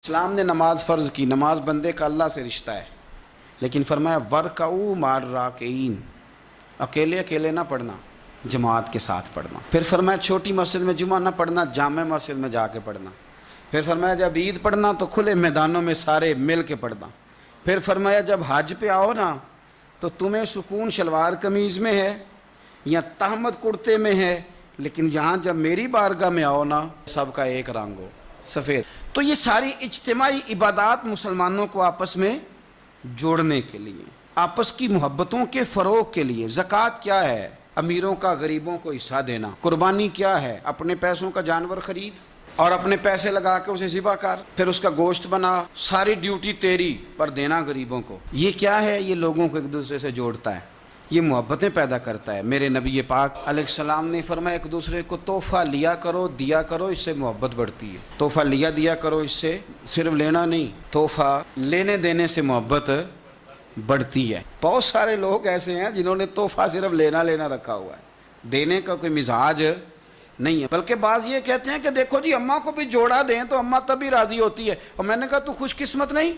اسلام نے نماز فرض کی، نماز بندے کا اللہ سے رشتہ ہے، لیکن فرمایا وَرْكَعُوا مَعَ الرَّاكِعِينَ، اکیلے اکیلے نہ پڑھنا، جماعت کے ساتھ پڑھنا۔ پھر فرمایا چھوٹی مسجد میں جمعہ نہ پڑھنا، جامع مسجد میں جا کے پڑھنا۔ پھر فرمایا جب عید پڑھنا تو کھلے میدانوں میں سارے مل کے پڑھنا۔ پھر فرمایا جب حج پہ آؤ نا تو تمہیں سکون شلوار قمیض میں ہے یا تہمت کرتے میں ہے، لیکن یہاں جب میری بارگاہ میں آؤ نا سب کا ایک رنگ ہو، سفید۔ تو یہ ساری اجتماعی عبادات مسلمانوں کو آپس میں جوڑنے کے لیے، آپس کی محبتوں کے فروغ کے لیے۔ زکوٰۃ کیا ہے؟ امیروں کا غریبوں کو حصہ دینا۔ قربانی کیا ہے؟ اپنے پیسوں کا جانور خرید اور اپنے پیسے لگا کے اسے ذبح کر، پھر اس کا گوشت بنا، ساری ڈیوٹی تیری پر دینا غریبوں کو۔ یہ کیا ہے؟ یہ لوگوں کو ایک دوسرے سے جوڑتا ہے، یہ محبتیں پیدا کرتا ہے۔ میرے نبی پاک علیہ السلام نے فرمایا ایک دوسرے کو تحفہ لیا کرو، دیا کرو، اس سے محبت بڑھتی ہے۔ تحفہ لیا دیا کرو، اس سے صرف لینا نہیں، تحفہ لینے دینے سے محبت بڑھتی ہے۔ بہت سارے لوگ ایسے ہیں جنہوں نے تحفہ صرف لینا رکھا ہوا ہے، دینے کا کوئی مزاج نہیں ہے۔ بلکہ بعض یہ کہتے ہیں کہ دیکھو جی اماں کو بھی جوڑا دیں تو اماں تبھی راضی ہوتی ہے۔ اور میں نے کہا تو خوش قسمت نہیں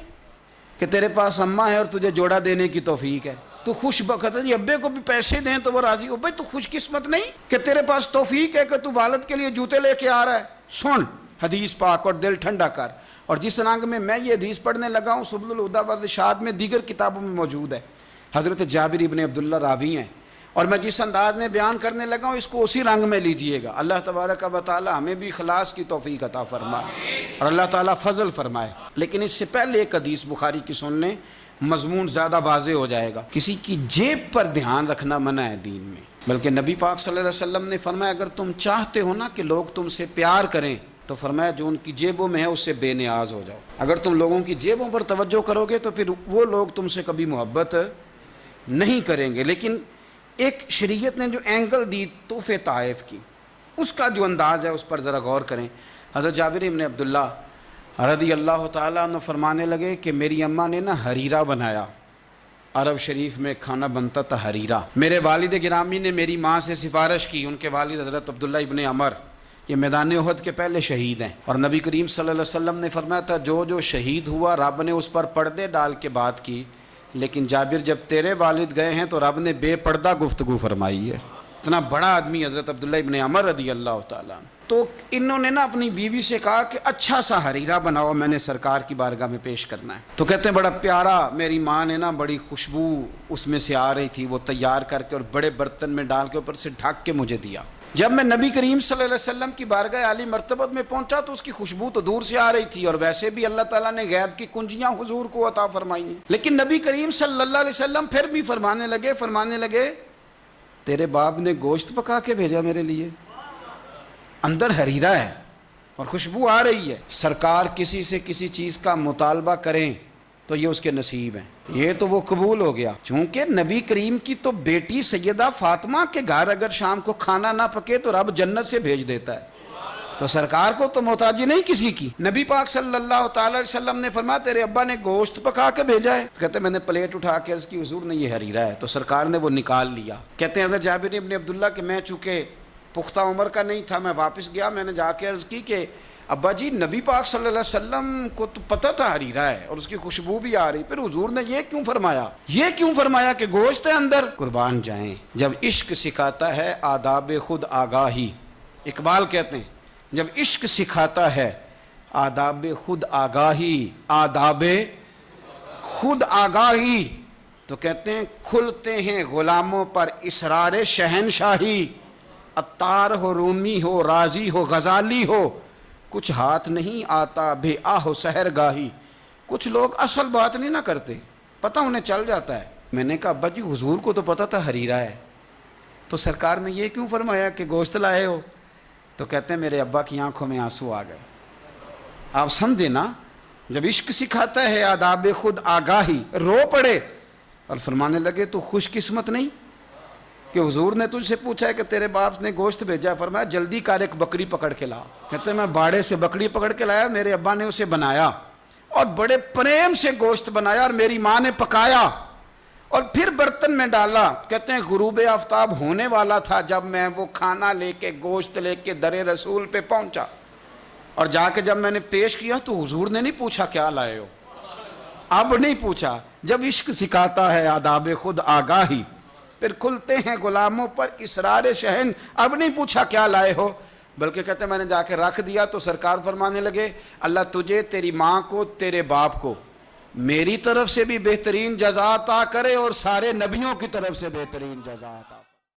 کہ تیرے پاس اماں ہے اور تجھے جوڑا دینے کی توفیق ہے؟ تو خوش بخت ہے جی ابے کو بھی پیسے دیں تو وہ راضی ہو۔ بھائی تو خوش قسمت نہیں کہ تیرے پاس توفیق ہے کہ تو والد کے لیے جوتے لے کے آ رہا ہے؟ سن حدیث پاک اور دل ٹھنڈا کر۔ اور جس رنگ میں یہ حدیث پڑھنے لگا ہوں سبل الہدیٰ والارشاد میں دیگر کتابوں میں موجود ہے، حضرت جابر ابن عبداللہ راوی ہیں، اور میں جس انداز میں بیان کرنے لگا ہوں اس کو اسی رنگ میں لیجئے گا۔ اللہ تبارک و تعالی ہمیں بھی اخلاص کی توفیق عطا فرمائے اور اللہ تعالیٰ فضل فرمائے۔ لیکن اس سے پہلے ایک حدیث بخاری کی سن لیں، مضمون زیادہ واضح ہو جائے گا۔ کسی کی جیب پر دھیان رکھنا منع ہے دین میں، بلکہ نبی پاک صلی اللہ علیہ وسلم نے فرمایا اگر تم چاہتے ہو نا کہ لوگ تم سے پیار کریں تو فرمایا جو ان کی جیبوں میں ہے اس سے بے نیاز ہو جاؤ۔ اگر تم لوگوں کی جیبوں پر توجہ کرو گے تو پھر وہ لوگ تم سے کبھی محبت نہیں کریں گے۔ لیکن ایک شریعت نے جو اینگل دی تحفے طائف کی، اس کا جو انداز ہے اس پر ذرا غور کریں۔ حضرت جابر ابن عبداللہ رضی اللہ تعالیٰ عنہ فرمانے لگے کہ میری اماں نے نا حریرہ بنایا، عرب شریف میں کھانا بنتا تھا حریرہ۔ میرے والد گرامی نے میری ماں سے سفارش کی، ان کے والد حضرت عبداللہ ابن عمر یہ میدان احد کے پہلے شہید ہیں، اور نبی کریم صلی اللہ علیہ وسلم نے فرمایا تھا جو شہید ہوا رب نے اس پر پردے ڈال کے بات کی، لیکن جابر جب تیرے والد گئے ہیں تو رب نے بے پردہ گفتگو فرمائی ہے۔ اتنا بڑا آدمی حضرت عبداللہ ابن عمر رضی اللہ تعالیٰ۔ تو انہوں نے نا اپنی بیوی سے کہا کہ اچھا سا حریرہ بناؤ، میں نے سرکار کی بارگاہ میں پیش کرنا ہے۔ تو کہتے ہیں بڑا پیارا، میری ماں نے نا بڑی خوشبو اس میں سے آ رہی تھی، وہ تیار کر کے اور بڑے برتن میں ڈال کے اوپر سے ڈھک کے مجھے دیا۔ جب میں نبی کریم صلی اللہ علیہ وسلم کی بارگاہ عالی مرتبت میں پہنچا تو اس کی خوشبو تو دور سے آ رہی تھی، اور ویسے بھی اللہ تعالیٰ نے غیب کی کنجیاں حضور کو عطا فرمائی ہیں۔ لیکن نبی کریم صلی اللہ علیہ وسلم پھر بھی فرمانے لگے تیرے باپ نے گوشت پکا کے بھیجا میرے لیے، اندر حریرہ ہے اور خوشبو آ رہی ہے۔ سرکار کسی سے کسی چیز کا مطالبہ کریں تو یہ اس کے نصیب ہیں، یہ تو وہ قبول ہو گیا۔ چونکہ نبی کریم کی تو بیٹی سیدہ فاطمہ کے گھر اگر شام کو کھانا نہ پکے تو رب جنت سے بھیج دیتا ہے، تو سرکار کو تو محتاجی نہیں کسی کی۔ نبی پاک صلی اللہ تعالی علیہ وسلم نے فرمایا تیرے ابا نے گوشت پکا کے بھیجا ہے؟ کہتے میں نے پلیٹ اٹھا کے عرض کی حضور نے یہ حریرہ ہے، تو سرکار نے وہ نکال لیا۔ کہتے ہیں حضرت جابر ابن عبداللہ کہ میں چونکہ پختہ عمر کا نہیں تھا، میں واپس گیا، میں نے جا کے عرض کی کہ ابا جی نبی پاک صلی اللہ علیہ وسلم کو تو پتہ تھا حریرہ ہے اور اس کی خوشبو بھی آ رہی، پھر حضور نے یہ کیوں فرمایا کہ گوشت ہے اندر؟ قربان جائیں، جب عشق سکھاتا ہے آداب خود آگاہی، اقبال کہتے ہیں جب عشق سکھاتا ہے آداب خود آگاہی، آداب خود آگاہی، تو کہتے ہیں کھلتے ہیں غلاموں پر اسرار شہنشاہی، عطار ہو، رومی ہو، رازی ہو، غزالی ہو، کچھ ہاتھ نہیں آتا بے آہ و سحر گاہی۔ کچھ لوگ اصل بات نہیں نہ کرتے، پتہ انہیں چل جاتا ہے۔ میں نے کہا ابا جی حضور کو تو پتہ تھا حریرہ ہے، تو سرکار نے یہ کیوں فرمایا کہ گوشت لائے ہو؟ تو کہتے ہیں میرے ابا کی آنکھوں میں آنسو آ گئے۔ آپ سمجھے نا، جب عشق سکھاتا ہے آداب خود آگاہی، رو پڑے اور فرمانے لگے تو خوش قسمت نہیں کہ حضور نے تجھ سے پوچھا ہے کہ تیرے باپ نے گوشت بھیجا ہے، فرمایا جلدی کر ایک بکری پکڑ کے لا۔ کہتے ہیں میں باڑے سے بکری پکڑ کے لایا، میرے ابا نے اسے بنایا اور بڑے پریم سے گوشت بنایا اور میری ماں نے پکایا اور پھر برتن میں ڈالا۔ کہتے ہیں غروب آفتاب ہونے والا تھا جب میں وہ کھانا لے کے گوشت لے کے در رسول پہ پہنچا، اور جا کے جب میں نے پیش کیا تو حضور نے نہیں پوچھا کیا لائے ہو، اب نہیں پوچھا۔ جب عشق سکھاتا ہے آداب خود آگاہی، پھر کھلتے ہیں غلاموں پر اسرار شہن، اب نہیں پوچھا کیا لائے ہو، بلکہ کہتے ہیں میں نے جا کے رکھ دیا تو سرکار فرمانے لگے اللہ تجھے، تیری ماں کو، تیرے باپ کو میری طرف سے بھی بہترین جزا عطا کرے اور سارے نبیوں کی طرف سے بہترین جزا عطا کرے۔